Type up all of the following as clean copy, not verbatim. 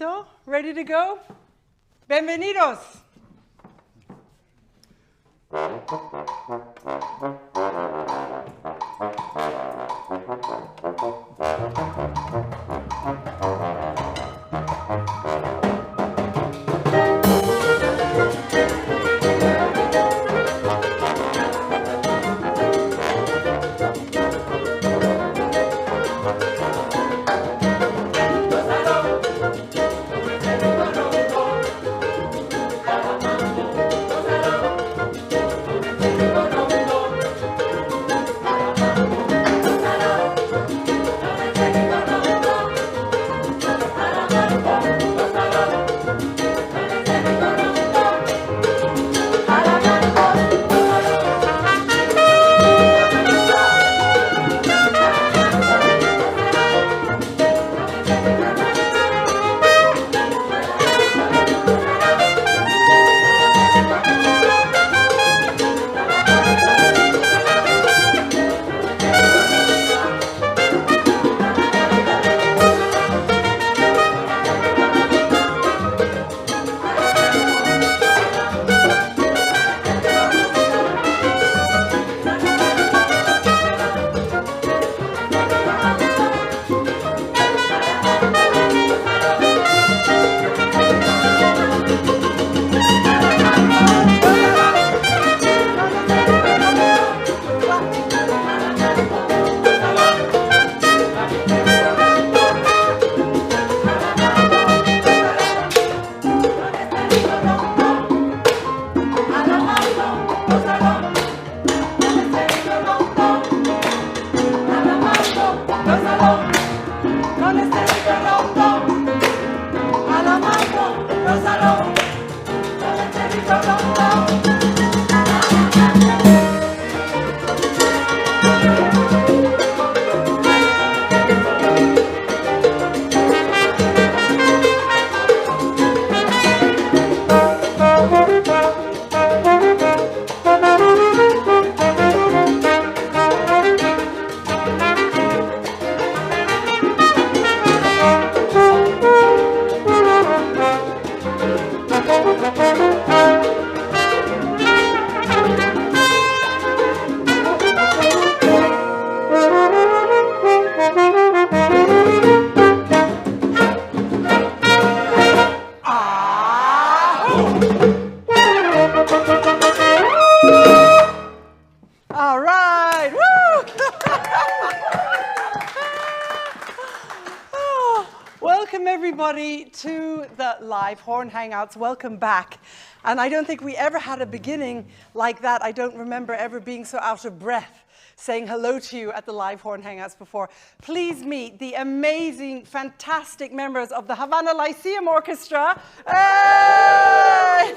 ¿Listo? Ready to go? Bienvenidos. To the live horn hangouts. Welcome back. And I don't think we ever had a beginning like that. I don't remember ever being so out of breath saying hello to you at the live horn hangouts before. Please meet the amazing, fantastic members of the Havana Lyceum Orchestra. Hey!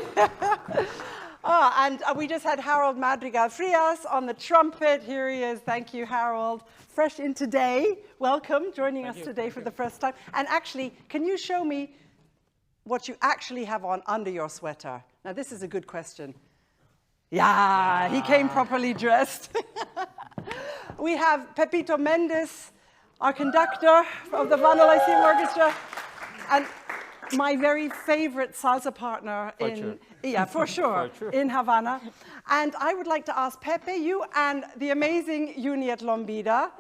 And we just had Harold Madrigal Frias on the trumpet. Here he is. Thank you, Harold. Fresh in today. Welcome, joining us today for the first time. And actually, can you show me what you actually have on under your sweater? Now, this is a good question. Yeah, he came properly dressed. We have Pepito Méndez, our conductor of the Havana Lyceum Orchestra, and my very favorite salsa partner for sure, in Havana. And I would like to ask Pepe, you and the amazing Yuniet Lombida,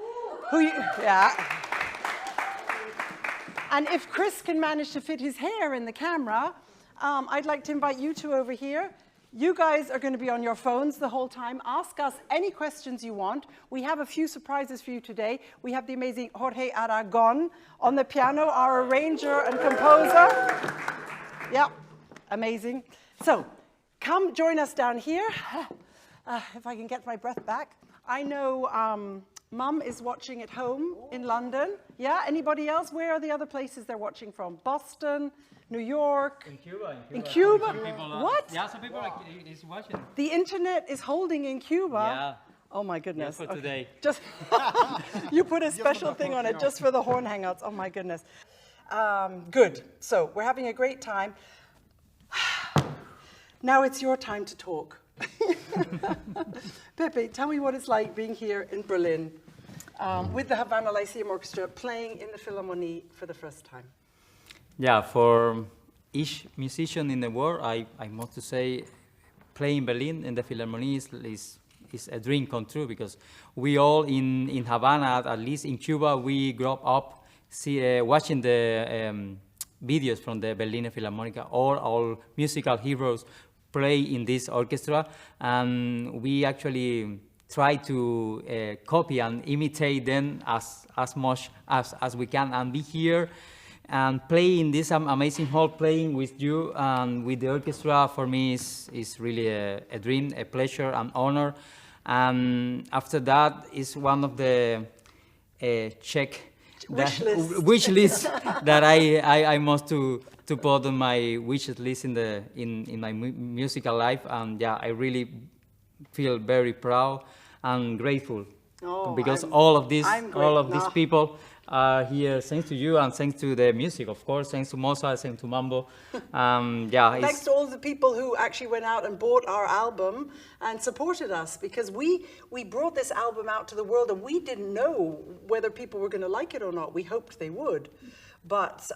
and if Chris can manage to fit his hair in the camera, I'd like to invite you two over here. You guys are going to be on your phones the whole time. Ask us any questions you want. We have a few surprises for you today. We have the amazing Jorge Aragon on the piano, our arranger and composer. Yeah, amazing. So come join us down here. If I can get my breath back. I know Mum is watching at home in London. Yeah, anybody else? Where are the other places they're watching from? Boston? New York? In Cuba. In Cuba? What? Yeah, some people is watching. The internet is holding in Cuba? Yeah. Oh my goodness. Just for today. Just you put a special thing on it just for the horn hangouts. Oh my goodness. Good. So we're having a great time. Now it's your time to talk. Pepe, tell me what it's like being here in Berlin with the Havana Lyceum Orchestra playing in the Philharmonie for the first time. Yeah, for each musician in the world, I must to say, playing Berlin in the Philharmonie is a dream come true, because we all in Havana, at least in Cuba, we grew up watching the videos from the Berliner Philharmoniker. All musical heroes play in this orchestra, and we actually try to copy and imitate them as much as we can, and be here and play in this amazing hall, playing with you and with the orchestra, for me is really a dream, a pleasure, an honor. And after that is one of the wish list that I must to put on my wish list in my musical life. And yeah, I really feel very proud and grateful, because all of these people are here thanks to you and thanks to the music, of course, thanks to Mozart, thanks to Mambo. Yeah, thanks to all the people who actually went out and bought our album and supported us, because we brought this album out to the world and we didn't know whether people were going to like it or not. We hoped they would, but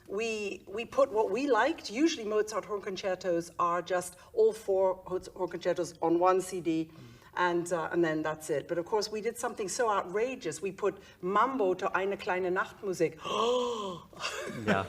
we put what we liked. Usually Mozart horn concertos are just all 4 horn concertos on one CD. And then that's it. But of course, we did something so outrageous. We put Mambo to Eine kleine Nachtmusik. Yeah.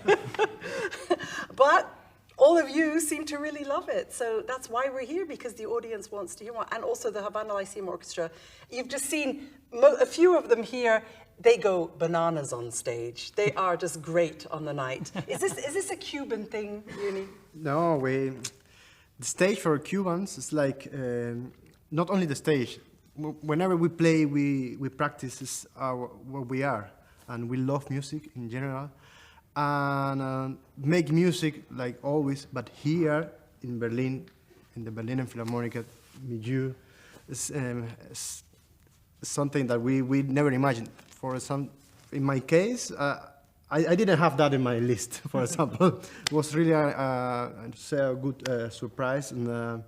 But all of you seem to really love it. So that's why we're here, because the audience wants to hear more. And also the Havana Lyceum Orchestra. You've just seen a few of them here. They go bananas on stage. They are just great on the night. Is this a Cuban thing, Uni? No, the stage for Cubans is like... not only the stage. Whenever we play, we practice is what we are, and we love music in general, and make music like always. But here in Berlin, in the Berliner Philharmonic milieu, is something that we never imagined. In my case, I didn't have that in my list. For example, it was really a good surprise, and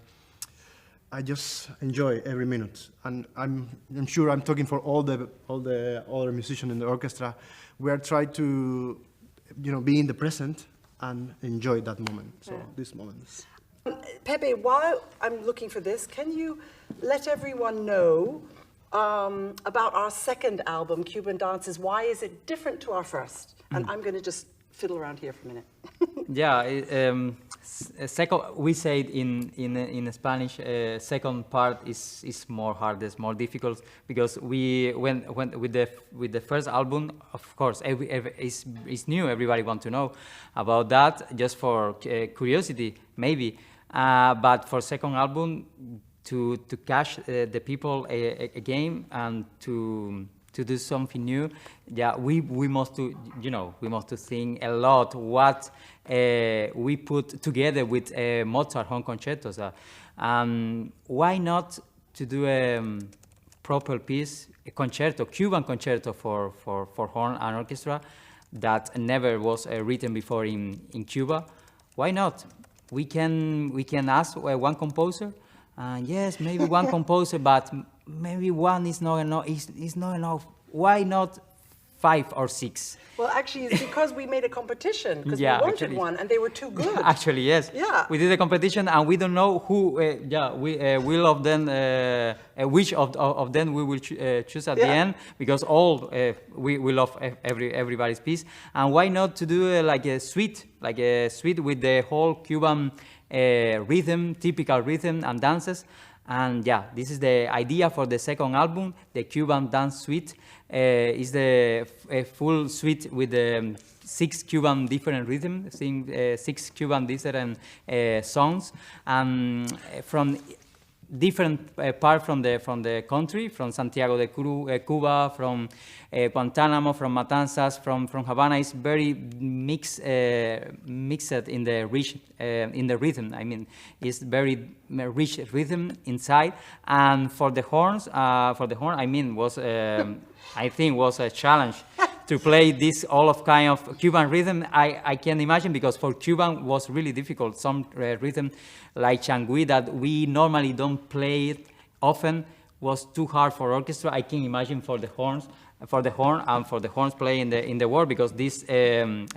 I just enjoy every minute. And I'm sure I'm talking for all the other musicians in the orchestra. We are trying to, be in the present and enjoy that moment. So these moments. Pepe, while I'm looking for this, can you let everyone know about our second album, Cuban Dances? Why is it different to our first? And I'm going to just fiddle around here for a minute. Yeah, second, we say it in Spanish. Second part is more hardest, more difficult, because we when with the first album, of course, it's new. Everybody want to know about that, just for curiosity, maybe. But for second album, to catch the people again and to do something new, yeah, we must to think a lot what we put together with Mozart horn concertos. Why not to do a proper piece, a concerto, Cuban concerto for horn and orchestra that never was written before in Cuba? Why not? We can ask one composer. Yes, maybe one composer, but maybe one is not enough. Is not enough. Why not 5 or 6? Well, actually, it's because we made a competition, because Yeah, we wanted actually. one, and they were too good. Actually, yes. Yeah. We did a competition, and we don't know who. We will of them. Which of them we will choose at the end, because all we love everybody's piece. And why not to do like a suite with the whole Cuban rhythm, typical rhythm and dances. And yeah, this is the idea for the second album. The Cuban Dance Suite is the full suite with 6 Cuban different rhythms, 6 Cuban different songs, and from different part from the country, from Santiago de Cuba, from Guantanamo, from Matanzas, from Havana. Is very mixed in the rhythm. I mean, it's very rich rhythm inside. And for the horns, I mean, was I think was a challenge to play this all of kind of Cuban rhythm. I can imagine, because for Cuban was really difficult. Some rhythm like changui that we normally don't play it often was too hard for orchestra. I can imagine for the horns, for the horn and for the horns playing in the world, because this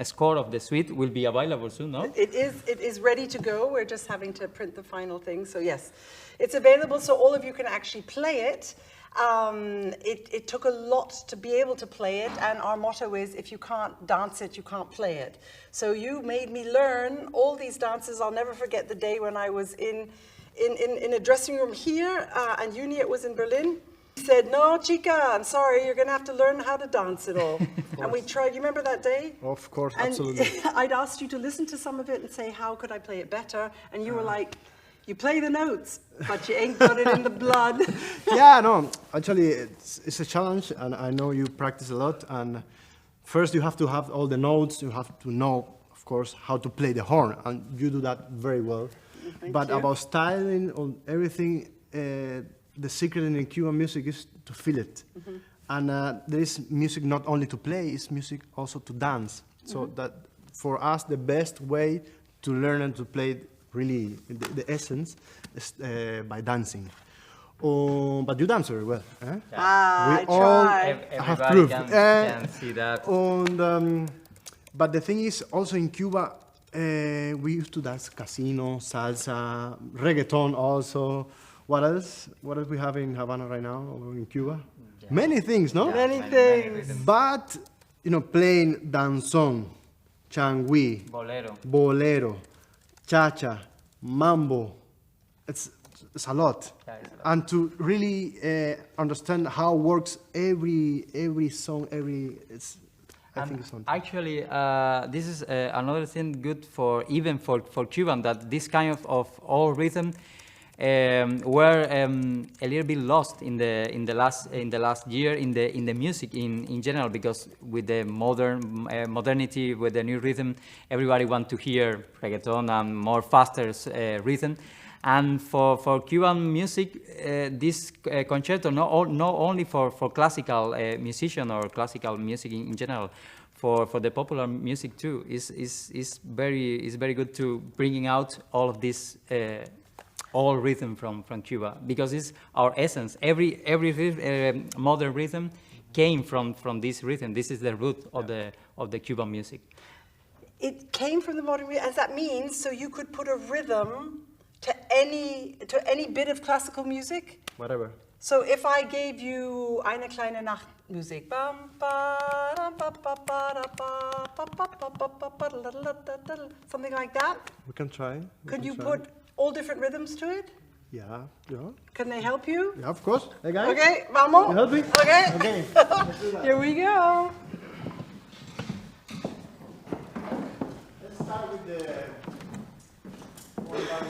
score of the suite will be available soon, no? It is ready to go. We're just having to print the final thing. So yes, it's available so all of you can actually play it. It took a lot to be able to play it, and our motto is, if you can't dance it, you can't play it. So you made me learn all these dances. I'll never forget the day when I was in a dressing room here, and Yuniet was in Berlin. He said, "No, chica, I'm sorry, you're going to have to learn how to dance it all." And we tried. You remember that day? Of course, And absolutely. I'd asked you to listen to some of it and say, how could I play it better? And you were like, you play the notes, but you ain't got it in the blood. Yeah, no, actually, it's a challenge, and I know you practice a lot. And first, you have to have all the notes. You have to know, of course, how to play the horn, and you do that very well. But you. about styling or everything, the secret in the Cuban music is to feel it. And there is music not only to play, it's music also to dance. So that, for us, the best way to learn and to play really the essence is by dancing. But you dance very well. Eh? I all try. have Everybody proof. can see that. But the thing is, also in Cuba, we used to dance casino, salsa, reggaeton also. What else? What else we have in Havana right now, or in Cuba? Yeah. Many things, no? Many things. But, you know, playing danzón, changui, bolero, cha-cha, mambo, it's a lot. Yeah, it's a lot. And to really understand how works every song, I think it's something. Actually, this is another thing good for even for Cuban, that this kind of all rhythm were a little bit lost in the last year in the music in general, because with the modernity, with the new rhythm, everybody want to hear reggaeton and more faster rhythm. And for Cuban music, this concerto, not only for classical musician or classical music in general, for the popular music too, is very good to bringing out all of this all rhythm from Cuba, because it's our essence. Every modern rhythm came from this rhythm. This is the root of the Cuban music. It came from the modern rhythm, as that means, so you could put a rhythm to any bit of classical music? Whatever. So if I gave you eine kleine Nachtmusik, something like that, We can try. could you put all different rhythms to it? Yeah. Can they help you? Yeah, of course. Hey, guys. Okay, vamos. You help me? Okay. Okay. Here we go. Let's start with the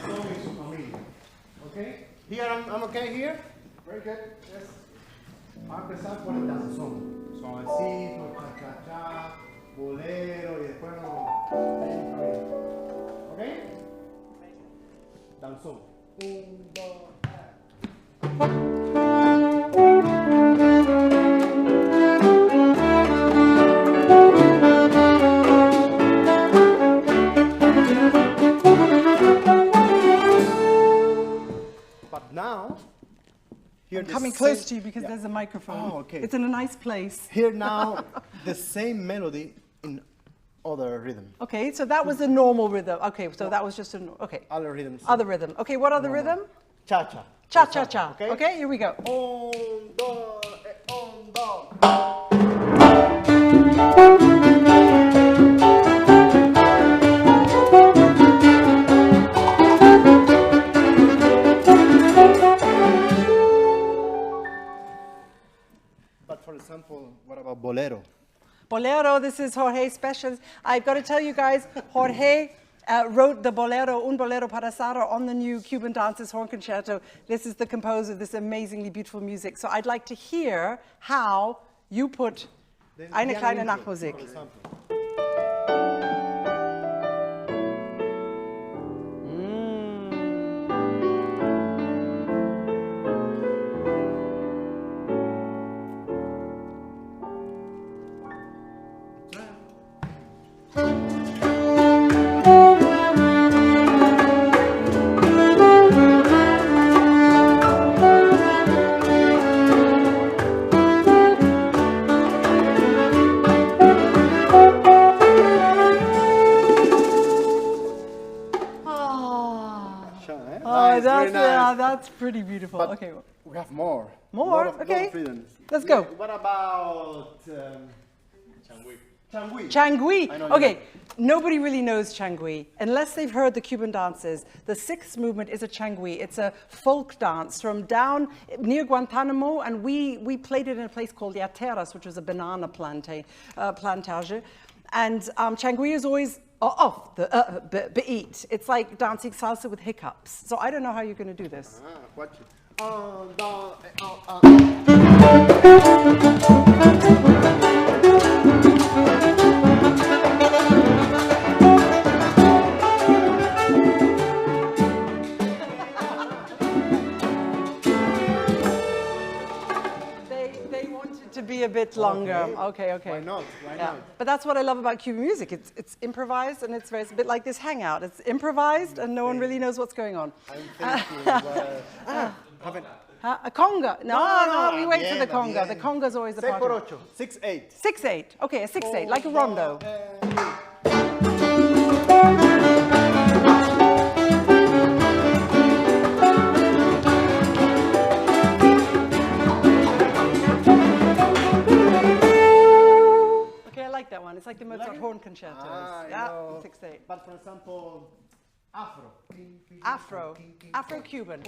song in su familia. Okay? Here, I'm okay here? Very good. Let's empezar por el danzón. Suavecito, cha-cha-cha, bolero, y después ¿ok? Danzón. 1, 2, 3. I'm coming close to you because there's a microphone. Oh, okay. It's in a nice place. Here now, the same melody in other rhythm. Okay, so that was a normal rhythm. Okay, so that was just okay. Other rhythms. Other rhythm. Okay, what other rhythm? Cha-cha. Cha-cha-cha. Okay, here we go. 1, 2, 1, 2. But for example, what about bolero? Bolero, this is Jorge's special. I've got to tell you guys, Jorge wrote the bolero, Un Bolero para Sara, on the new Cuban Dances Horn Concerto. This is the composer of this amazingly beautiful music. So I'd like to hear how you put eine kleine Nachtmusik. That's pretty beautiful. But okay. we have more. More? Lot of Okay. rhythms. Let's go. What about Changui? Changui. I know you Okay, like nobody really knows Changui unless they've heard the Cuban dances. The sixth movement is a Changui. It's a folk dance from down near Guantanamo, and we played it in a place called Yateras, which was a banana plantage. And Changui is always off the beat. It's like dancing salsa with hiccups. So I don't know how you're going to do this. Watch it. They want it to be a bit longer. Okay. Why not? Why Yeah. not? But that's what I love about Cuban music. It's improvised, and it's a bit like this hangout. It's improvised, and no one really knows what's going on. I'm thinking. A conga? No, we wait for the bien, conga. bien. The conga's always the 6 part. por 8. 6/8. 6/8. Okay, a 6/8, like a rondo. Okay, I like that one. It's like the Mozart horn concertos. Yeah, 6/8. But for example, Afro. Afro-Cuban.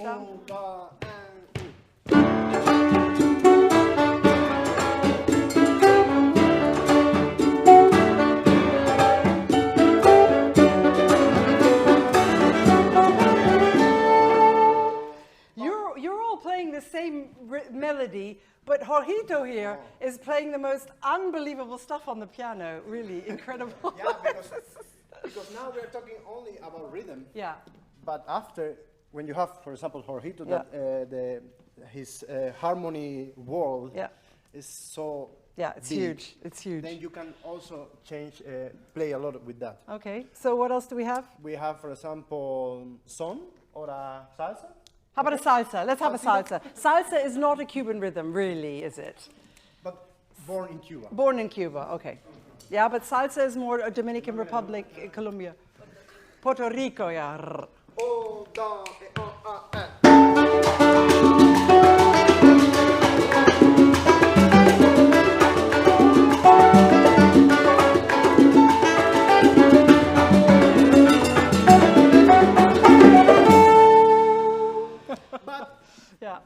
You're all playing the same melody, but Jorgito here is playing the most unbelievable stuff on the piano. Really incredible. Yeah, because now we're talking only about rhythm. Yeah. But after, when you have, for example, Jorgito, Yeah. that his harmony world Yeah. is so Yeah, it's deep, huge. It's huge. then you can also change, play a lot with that. Okay, so what else do we have? We have, for example, son or a salsa. How about a salsa? Let's have a salsa. Salsa is not a Cuban rhythm, really, is it? But born in Cuba. Born in Cuba, okay. Yeah, but salsa is more a Dominican Republic, Colombia. Puerto Rico, yeah. Oh, da, But Yeah.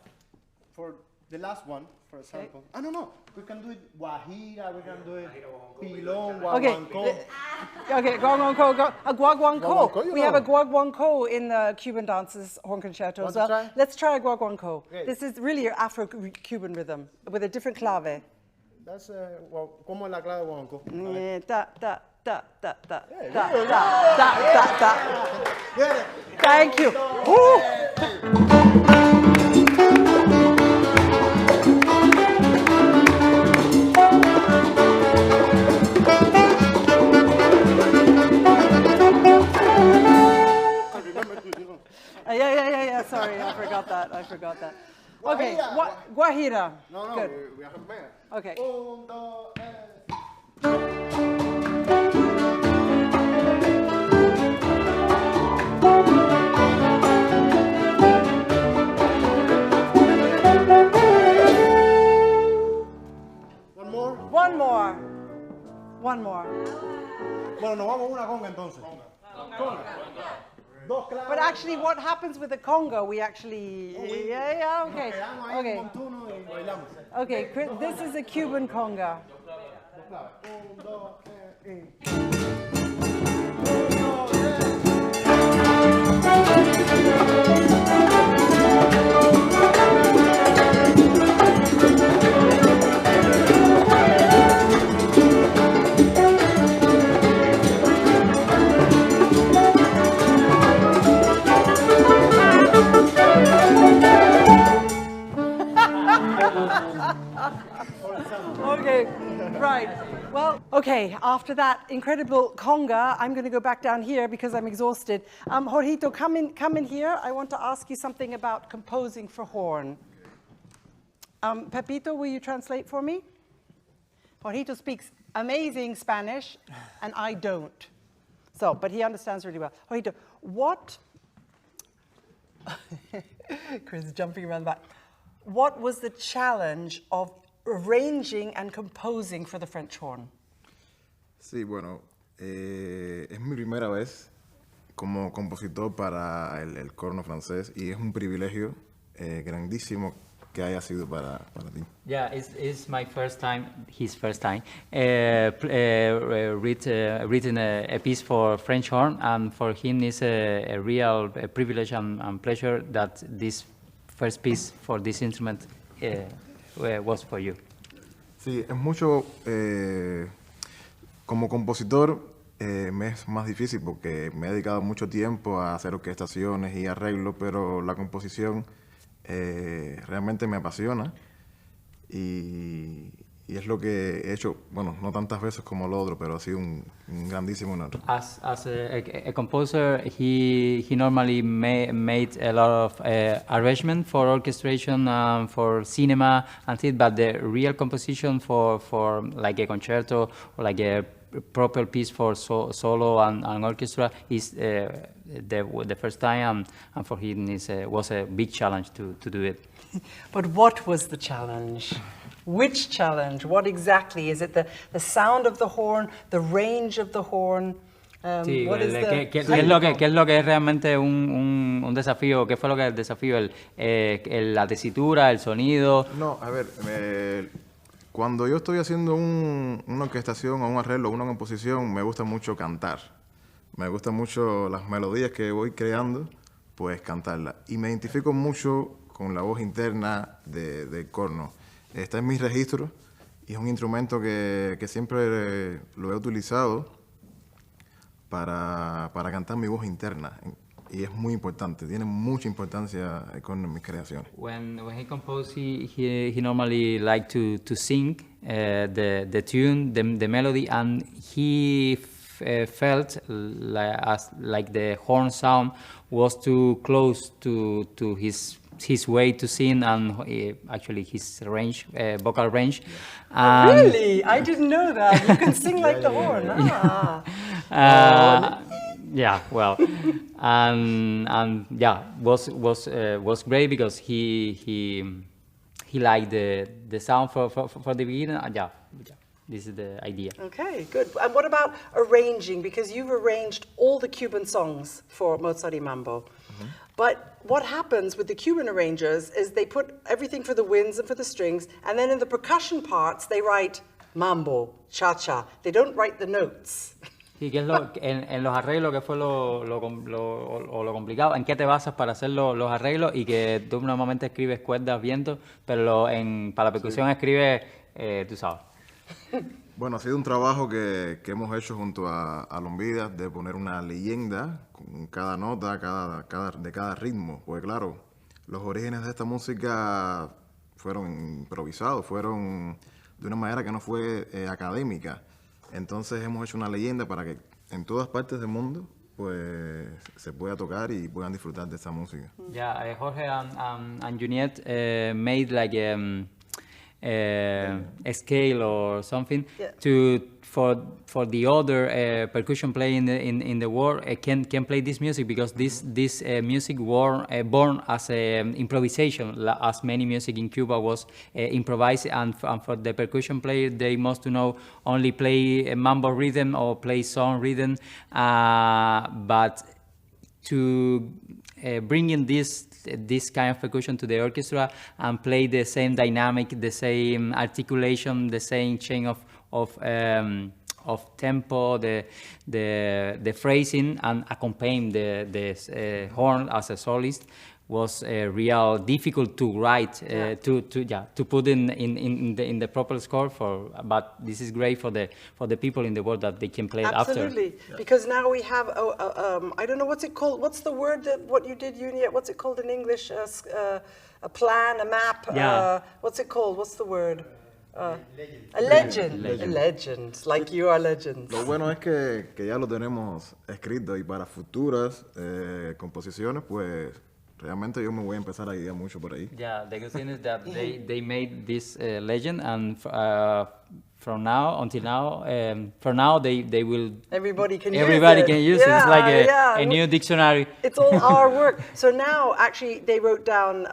for the last one, for example, I don't know. We can do it Guajira, we can do it Pilón, Okay. Guaguancó. Okay, guaguancó, a guaguancó. Guaguancó, you We have a know. guaguancó in the Cuban dances horn concerto as Want to well. try? Let's try a guaguancó. Okay. This is really an Afro-Cuban rhythm with a different clave. That's ¿cómo es la clave de Guaguancó? Da, da, da, da, da, da, da, da, da. Thank you. Yeah. Sorry, I forgot that. Okay, Guajira. No, Good. we have better. Okay. Un, dos, One more. Bueno, nos vamos a una conga entonces. Conga. Dos claves. But actually, what happens with the conga, we actually... Yeah, okay. Quedamos ahí Okay. un montuno y bailamos. Okay, this is a Cuban conga. Dos claves. Un, dos, y... Okay, right. Well, okay, after that incredible conga, I'm going to go back down here because I'm exhausted. Jorgito, come in here. I want to ask you something about composing for horn. Pepito, will you translate for me? Jorgito speaks amazing Spanish, and I don't. So, but he understands really well. Jorgito, what... Chris jumping around the back. What was the challenge of arranging and composing for the French horn? Sí, bueno, es mi primera vez como compositor para el corno francés y es un privilegio grandísimo que haya sido para ti. Yeah, it's my first time, his first time, written a piece for French horn, and for him it's a real privilege and pleasure that this first piece for this instrument was for you. Sí, es mucho, como compositor me es más difícil porque me he dedicado mucho tiempo a hacer orquestaciones y arreglos, pero la composición realmente me apasiona y es lo que he hecho, bueno, no tantas veces como lo otro, pero ha sido un grandísimo honor. As a composer, he normally made a lot of arrangement for orchestration, for cinema and things, but the real composition for like a concerto or like a proper piece for solo and orchestra is the first time, and for him was a big challenge to do it. But what was the challenge? Which challenge? What exactly? Is it the sound of the horn, the range of the horn? Sí, what is the... ¿qué es lo que es realmente un desafío? ¿Qué fue lo que es el desafío? La tesitura, el sonido. No, a ver, cuando yo estoy haciendo una orquestación o un arreglo o una composición, me gusta mucho cantar. Me gustan mucho las melodías que voy creando, pues cantarlas. Y me identifico mucho con la voz interna del corno. Está en mis registros y es un instrumento que siempre lo he utilizado para cantar mi voz interna. Y es muy importante, tiene mucha importancia el corno en mis creaciones. When he composed, he normally liked to sing the tune, the melody, and he felt like the horn sound was too close to his way to sing and actually his range, vocal range. Really? I didn't know that. You can sing like the horn. Yeah, well, and yeah, was great because he liked the sound for the beginning. Yeah, this is the idea. Okay, good. And what about arranging? Because you've arranged all the Cuban songs for Mozart y Mambo. But what happens with the Cuban arrangers is they put everything for the winds and for the strings, and then in the percussion parts they write mambo, cha-cha. They don't write the notes. Sí, que es en los arreglos que fue lo complicado, en qué te basas para hacer los arreglos y que tú normalmente escribes cuerdas, vientos, pero para la percusión escribes, tú sabes. Bueno, ha sido un trabajo que hemos hecho junto a Lombida de poner una leyenda con cada nota, de cada ritmo. Porque claro, los orígenes de esta música fueron improvisados, fueron de una manera que no fue académica. Entonces hemos hecho una leyenda para que en todas partes del mundo pues se pueda tocar y puedan disfrutar de esta música. Yeah, Jorge and Yuniet made like a scale or something for the other percussion player in the world can play this music, because this music born as improvisation, as many music in Cuba was improvised, and for the percussion player they must know only play a mambo rhythm or play song rhythm, but to bring in this kind of percussion to the orchestra and play the same dynamic, the same articulation, the same chain of tempo, the phrasing, and accompanying the horn as a solist was real difficult to write, to put in the proper score but this is great for the people in the world that they can play it after. Absolutely, because now we have I don't know what's it called. What's the word what you did, Yuniet? What's it called in English? A plan, a map. Yeah. What's it called? What's the word? A legend. A legend, like you are legends. Lo bueno es que ya lo tenemos escrito y para futuras composiciones, pues realmente yo me voy a empezar a guiar mucho por ahí. Yeah, the good thing is that they made this legend, and from now until now, for now they will. Everybody can use it. It's like a new dictionary. It's all our work. So now, actually, they wrote down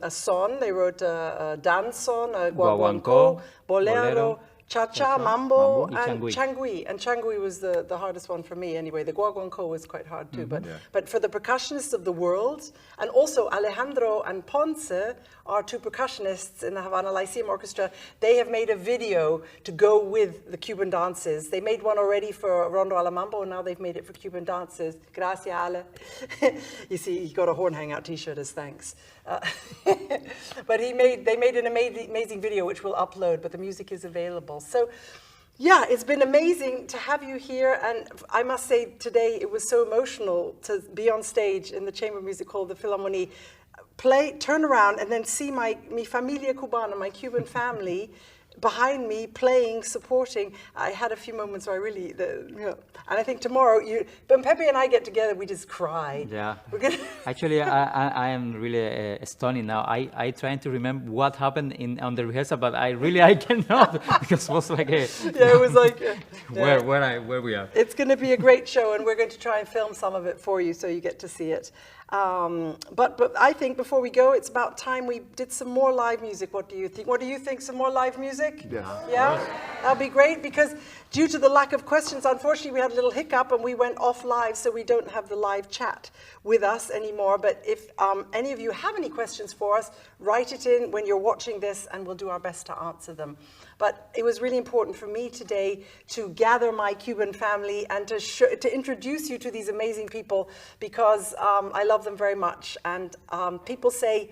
a son. They wrote a dance song, a guaguancó, bolero, cha-cha, mambo, and changui. And changui was the hardest one for me anyway. The guaguancó was quite hard too. But for the percussionists of the world, and also Alejandro and Ponce are two percussionists in the Havana Lyceum Orchestra. They have made a video to go with the Cuban dances. They made one already for Rondo a la Mambo, and now they've made it for Cuban dances. Gracias, Ale. You see, he got a Horn Hangout t-shirt as thanks. But they made an amazing video, which we'll upload, but the music is available. So, yeah, it's been amazing to have you here, and I must say today it was so emotional to be on stage in the Chamber Music Hall, the Philharmonie, turn around and then see mi familia cubana, my Cuban family, behind me playing, supporting. I had a few moments where I really, and I think tomorrow, when Pepe and I get together, we just cry. Yeah. Actually, I am really stunned now. I trying to remember what happened on the rehearsal, but I cannot because it was like a. Yeah, it was like. Where we are. It's going to be a great show, and we're going to try and film some of it for you so you get to see it. But I think before we go, it's about time we did some more live music. What do you think? What do you think? Some more live music? Yeah? That'll be great, because due to the lack of questions, unfortunately, we had a little hiccup and we went off live, so we don't have the live chat with us anymore. But if any of you have any questions for us, write it in when you're watching this, and we'll do our best to answer them. But it was really important for me today to gather my Cuban family and to introduce you to these amazing people, because I love them very much. And people say,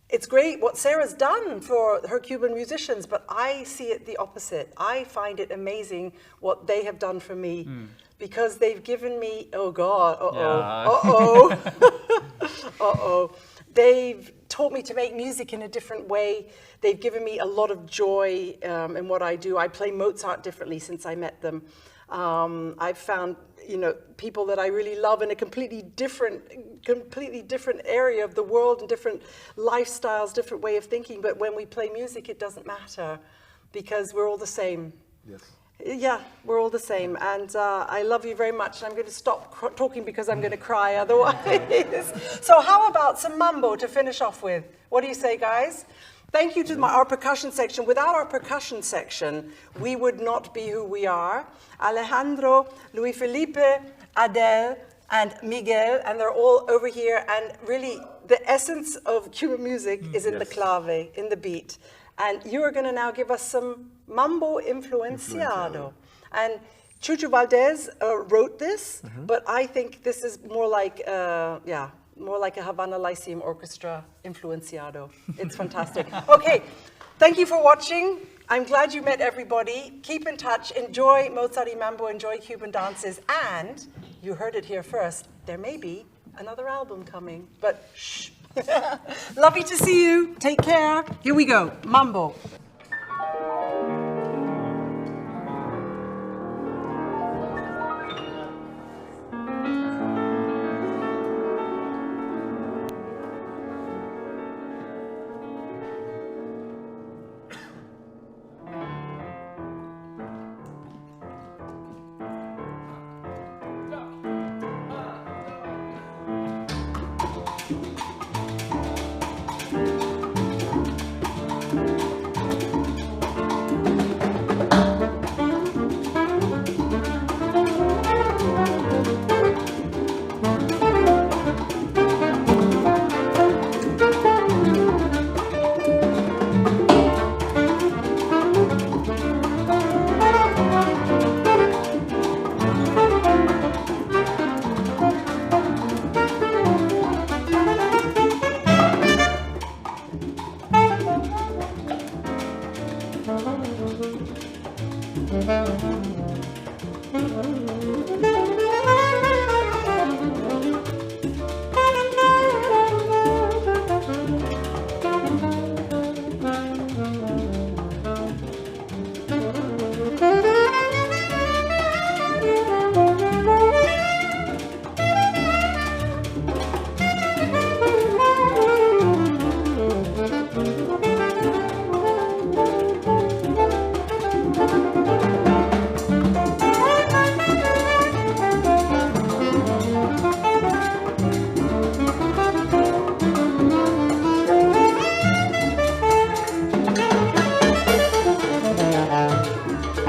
it's great what Sarah's done for her Cuban musicians, but I see it the opposite. I find it amazing what they have done for me, because they've given me, oh God, they've taught me to make music in a different way. They've given me a lot of joy in what I do. I play Mozart differently since I met them. I've found, people that I really love in a completely different area of the world, and different lifestyles, different way of thinking. But when we play music, it doesn't matter, because we're all the same. Yes. Yeah, we're all the same, and I love you very much. I'm going to stop talking because I'm going to cry otherwise. So how about some mambo to finish off with? What do you say, guys? Thank you to our percussion section. Without our percussion section, we would not be who we are. Alejandro, Luis Felipe, Adele, and Miguel, and they're all over here. And really, the essence of Cuban music is in the clave, in the beat. And you are going to now give us some mambo influenciado. And Chucho Valdez wrote this, but I think this is more like, more like a Havana Lyceum Orchestra influenciado. It's fantastic. Okay, thank you for watching. I'm glad you met everybody. Keep in touch. Enjoy Mozart y Mambo. Enjoy Cuban dances. And you heard it here first. There may be another album coming, but shh. Lovely to see you. Take care. Here we go. Mambo.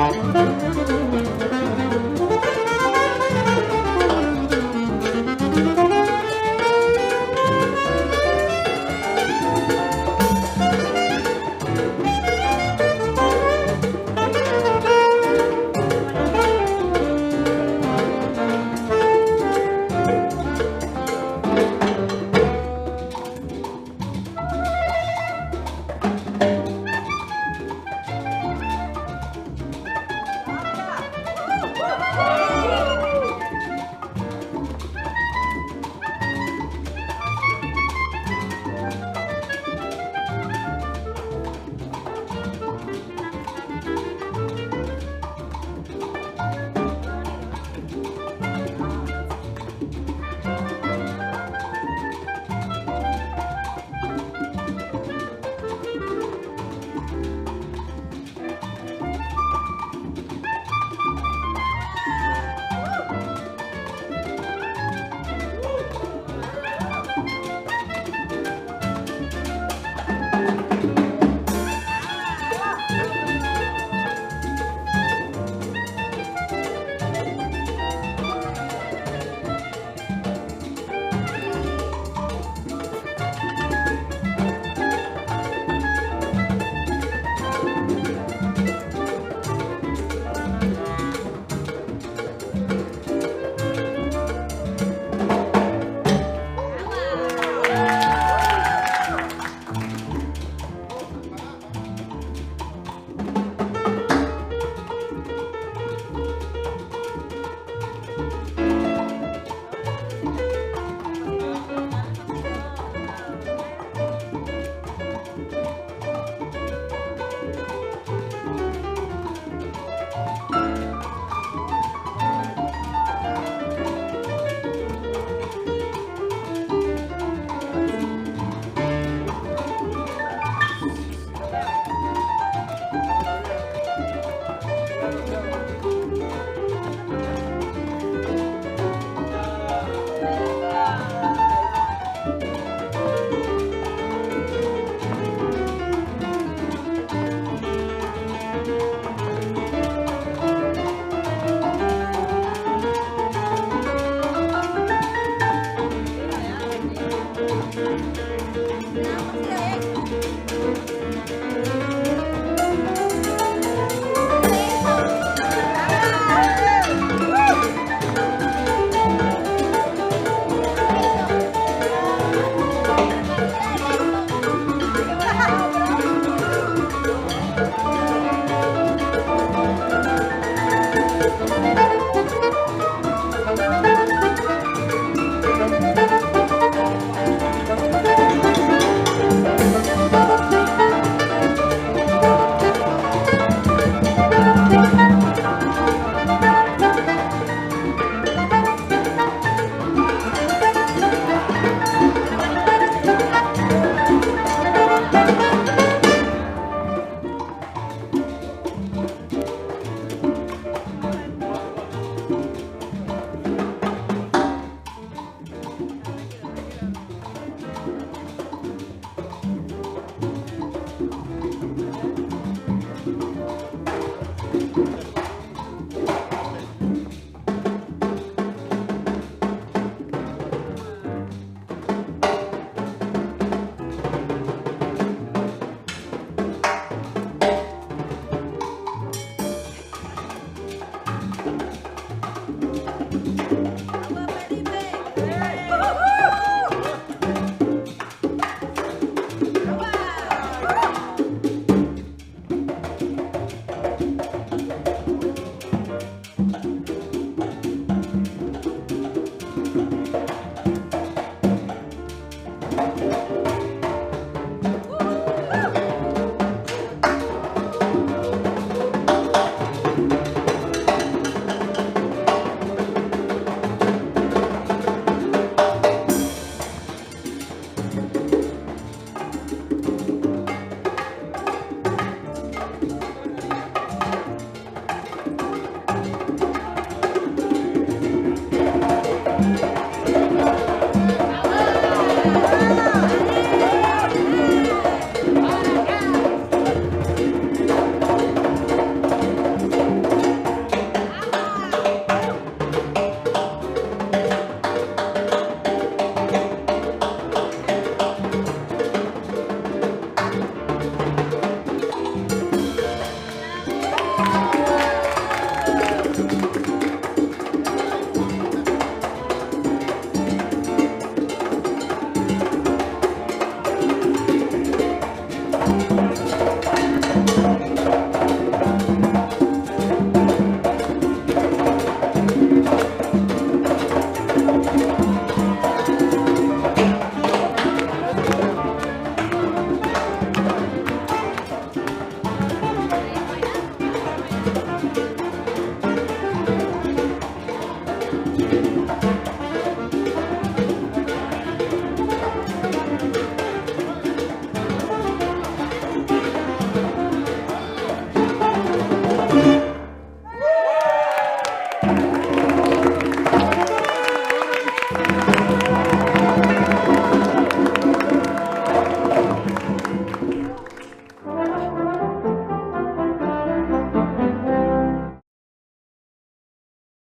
Thank you.